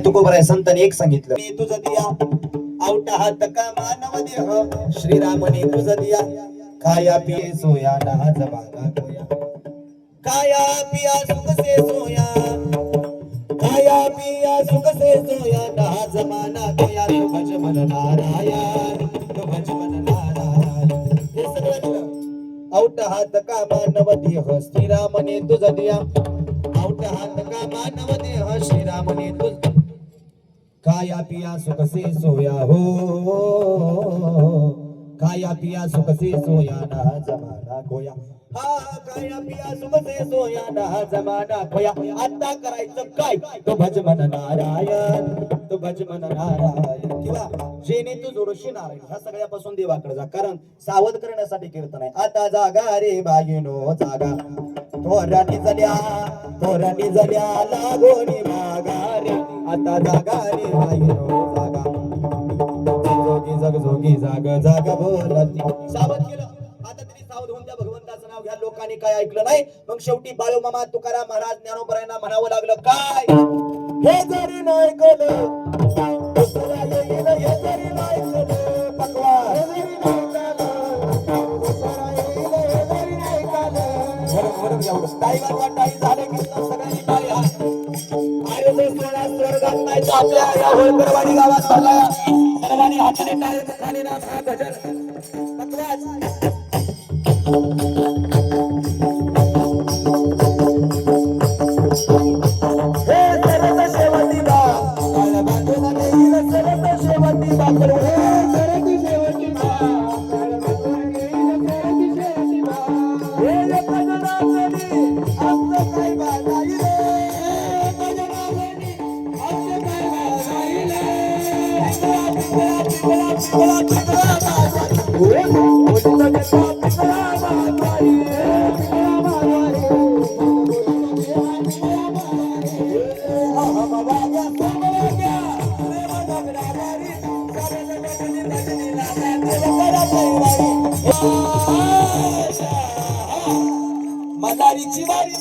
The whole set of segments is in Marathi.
तुकोबराय संतांनी एक सांगितलं, तुझं दिया आवटा हात का मानव देह, श्रीरामने तुझं दिया खाया पिये सोया नाज बागा गोया, खाया पिया सुख से सोया, खाया पिया सुख से सोया नाज माना गोया, तू भज मन नारायण, तू भज मन नारायण. हे सगळं दिलं. आवटा हात का मानव देह, श्रीरामने तुझं दिया आवटा हात का मानव देह, श्रीरामने तुझं खाया पिया सुख से सोया हो, खाया पिया सुख से सोया ना जमाना खोया, हा खाया पिया सुख से सोया ना जमाना खोया. आता करायचं काय, तो भज मन नारायण, तो भज मन नारायण. किंवा जेने तू जोडशी नारायण, ह्या सगळ्यापासून देवाकडे जा, कारण सावध करण्यासाठी कीर्तन आहे. आता जागा रे बाईनो जागा, तोरणी जल्या लागोनी मागा रे, आता जागा रे बाईनो जागा, जोगी जग जोगी जाग जाग बोलती. सावध केलं. आता तरी सावध होऊन त्या भगवंताचं नाव घ्या. लोकांनी काय ऐकलं नाही, मग शेवटी बाळूमामा तुकाराम महाराज ज्ञानोबरायांना म्हणावं लागलं काय, हे जरी नाही ऐकलं दुसरा येईल, हे जरी नाही ऐकलं पकवा, हे जरी नाही ऐकलं दुसरा येईल, हे जरी नाही ऐकलं. टाळी वाजवा, टाळी झाले की सगळ्यांनी टाळी हा. अरे सोळा स्वर्गात नाही तर आपल्या या होळकरवाडी गावात भरला, सर्वांनी हाताने टाळी खाली ना भजन पकवाच. हे सरत शेवटी बा काळ बांधून घेईल, सरत शेवटी बा करू, हे सरत शेवटी बा काळ बांधून घेईल, सरत शेवटी बा, हे भजनावली आमचं काय बाजाईल, भजनावली आमचं काय बाजाईल, मदारीची वारी,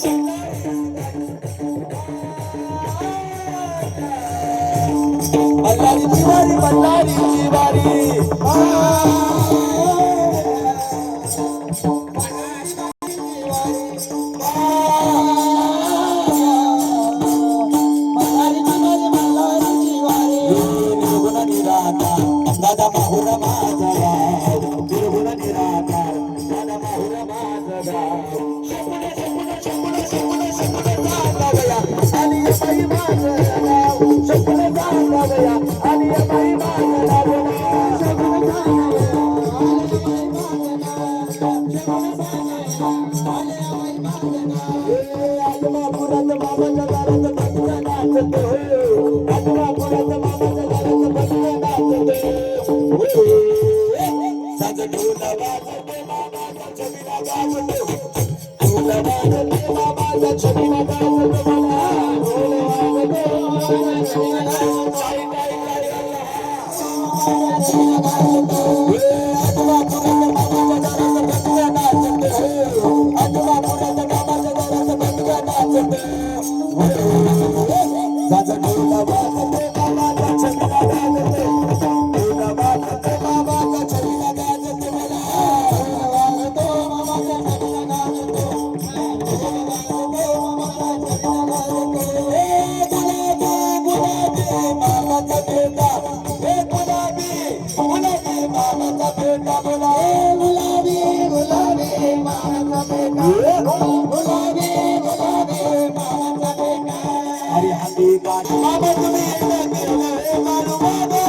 मल्हारीची वारी, मल्हारीची वारी, दादा माहुर माझा निर्गुण निराकार, दादा माहुर माझा शकुने शकुने शकुने शकुने शकुने जागावया, आणि बाई माझं नाव शकुने जागावया, आणि बाई माझं नाव शकुने जागावया, आणि बाई माझं नाव शकुने जागावया, आणि बाई माझं नाव. आजमापुरात मामाच्या दारात बसला नाचतो, आजमापुरात मामाच्या दारात बसला नाचतो, साज ढोला वाजते मामाच्या छबिना गाजते, ढोला वाजते मामाच्या छबिना गाजते, मला ढोल वाजते मामाच्या छबिना गाजते, टाळी टाळी टाळी आजमापुरात मामाच्या दारात बसला नाचते, साज ढोला वाजते मामाच्या छबिना गाजते, ढोला वाजते मामाच्या छबिना गाजते, मला वाजते मामाच्या छबिना गाजते, गुलाबी मामाचा बेटा, हे गुलाबी गुलाबी मामाचा बेटा, बोला गुलाबी गुलाबी मामाचा बेटा, गुलाबी गुलाबी मामाचा बेटा. अरे हल्ली गाडी बाबा तुम्ही येणं केलं रे मारू बाबा,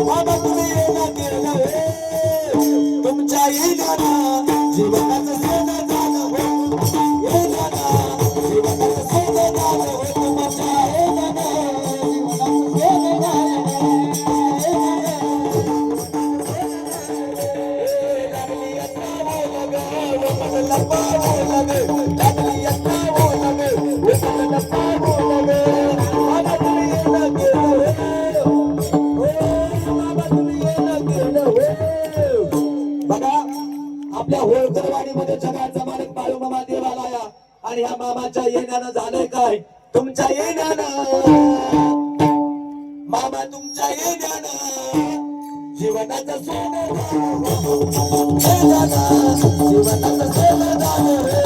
बाबा तुम्ही येणं केलं रे, तुमच्या येण्यानं जीवनाचं सोनं झालं हो, येण्यानं जीवनाचं सोनं झालं हो, तुमच्या येण्यानं जीवनाचं सोनं झालं हो. लागली आता हो लगे, लोकं लपावं लगे, लागली आता हो लगे, लोकं लपावं लगे, बाबा तुम्ही येणं केलं रे, हो बाबा तुम्ही येणं केलं रे. बघा आपल्या होळकरवाडीमध्ये जगाचा मालक बाळूमामा देव आलाया, आणि ह्या मामाच्या येण्यानं झालंय काय, तुमच्या येण्यानं जीवनाचं सोनं झालं रे.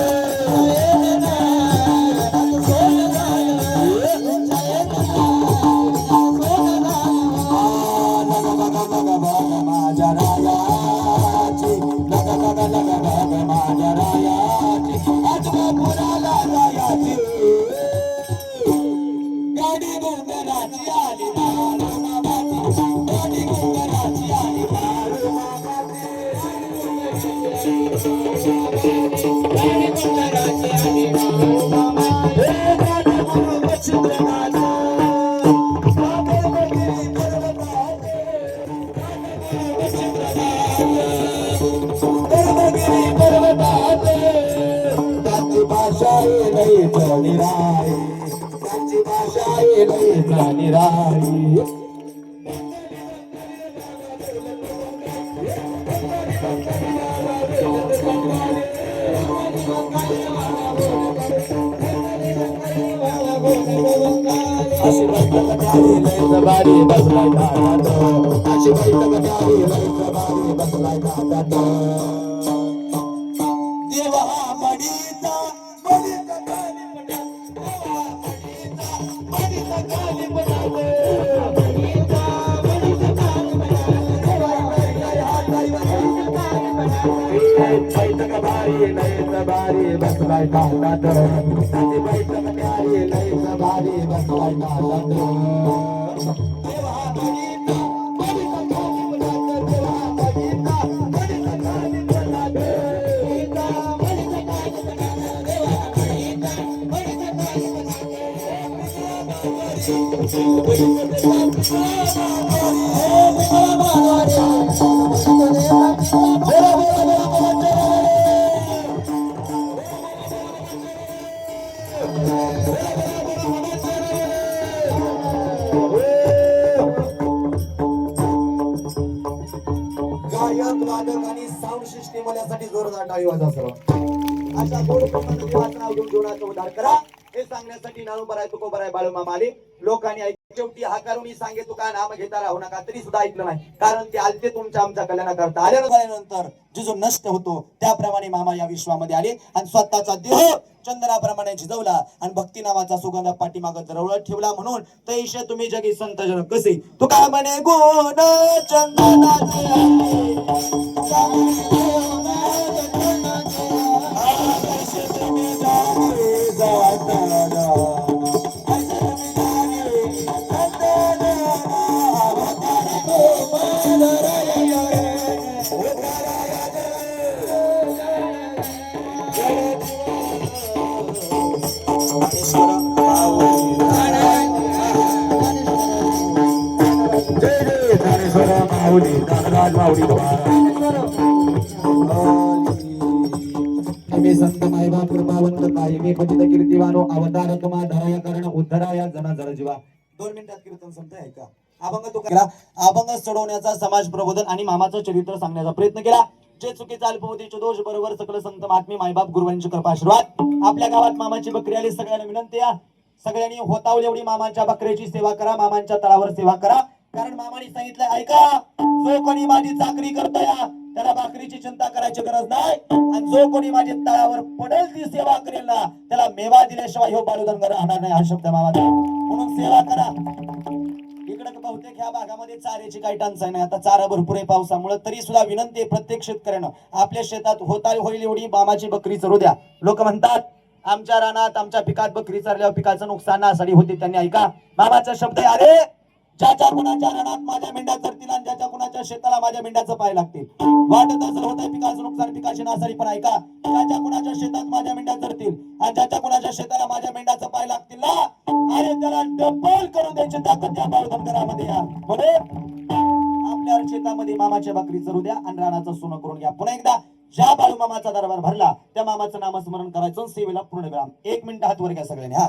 माझ्या रायाची लगा लगा लगा लगा माझ्या रायाची आजबापुराला जायाची गाडी गुंगराची आली मारू मामाची गाडी गुंगराची आली मारू मामाची गाडी गुंगराची आली मारू मामाची हे गाडी गुरु वचंद्रनाथ त्यांची भाषा नाही जाणी राही त्यांची भाषा नाही जाणी राही अशी बैठक द्यावी लयच बारी बसलाय दारात अशी बैठक द्यावी लयच बारी बसलाय दारात देवा मडीचा मडीचा गाली पडा देवा मडीचा गाली पडा मडीचा गाली पडा देवा बैठक भारी लयच भारी बसलाय दारात अशी बैठक द्यावी लयच भारी बसलाय दारात देवा मडीचा मडीचा गाली पडा देवा मडीचा मडीचा गाली पडा गायक वादक आणि साऊंड सिस्टीम वाल्यासाठी जोरदार टाळी वाजवा सर्व. अशा गोड प्रमाणात देवाचं नाव घेऊन जीवनाचा उद्धार करा हे सांगण्यासाठी नानू बराय तुको बराय बाळू मामा आले. लोकांनी शेवटी हाकारून सांगे तुका नाम घेता राहू नका तरी सुद्धा ऐकलं नाही कारण ते आलते तुमच्या आमच्या कल्याणाकरता आल्यानंतर जो नष्ट होतो त्याप्रमाणे मामा या विश्वामध्ये आले आणि स्वतःचा देह चंद्राप्रमाणे झिजवला आणि भक्ती नावाचा सुगंध पाठीमागं जवळत ठेवला म्हणून तैशे तुम्ही जगी संत जन कसे तुका म्हणे गुण चंदनाचे संत मायबा कृपावंत कायमी पतित कीर्तिवानो अवतार तुम्हा धराया करण उद्धराया जना जर जीवा. 2 मिनिटात कीर्तन संपतंय ऐका. अभंग तो केला अभंग चढवण्याचा समाज प्रबोधन आणि मामाचं चरित्र सांगण्याचा प्रयत्न केला. जे चुकीचा अल्पवधीचे दोष बरोबर सकल संत महात्मे मायबाप गुरुवांची कृपा आशीर्वाद. आपल्या गावात मामाची बकरी आली सगळ्यांना विनंती आहे सगळ्यांनी होतावल एवढी मामाच्या बकऱ्याची सेवा करा मामांच्या तळावर सेवा करा कारण मामाने सांगितलंय ऐका जो कोणी माझी चाकरी करतोय त्याला भाकरीची चिंता करायची गरज नाही आणि जो कोणी माझ्या तळावर पडेल ती सेवा करेल ना त्याला मेवा दिल्याशिवाय हो बालुदंगर राहणार नाही हा शब्द मामाचा. म्हणून सेवा करा. इकडे बहुतेक ह्या भागामध्ये चाऱ्याची काही टंचाई नाही आता चारा भरपूर आहे पावसामुळे तरी सुद्धा विनंती आहे प्रत्येक शेतकऱ्यानं आपल्या शेतात होईल एवढी मामाची बकरी चरू द्या. लोक म्हणतात आमच्या रानात आमच्या पिकात बकरी चरल्यावर पिकाचं नुकसान नासाडी होते त्यांनी ऐका मामाचा शब्द आहे अरे ज्याच्या कुणाच्या रानात माझ्या मेंढ्या चरतील आणि ज्याच्या कुणाच्या शेताला माझ्या मेंढ्याचं पाय लागतील वाटत असेल होतंय पिकाचं नुकसान पिकाची नासाडी पण ऐका ज्याच्या कुणाच्या शेतात माझ्या मेंढ्या चरतील आणि ज्याच्या कुणाच्या शेताला माझ्या मेंढ्याचं पाय लागतील ना अरे त्याला डबल करून द्यायची ताकद त्या बाळधनगरामध्ये या म्हणून आपल्या शेतामध्ये मामाच्या भाकरी चरू द्या आणि रानाचं सोनं करून घ्या. पुन्हा एकदा ज्या बाळू मामाचा दरबार भरला त्या मामाचं नामस्मरण करायचं सेवेला पूर्ण विराम. 1 मिनिट हात वर घ्या सगळ्यांनी हा.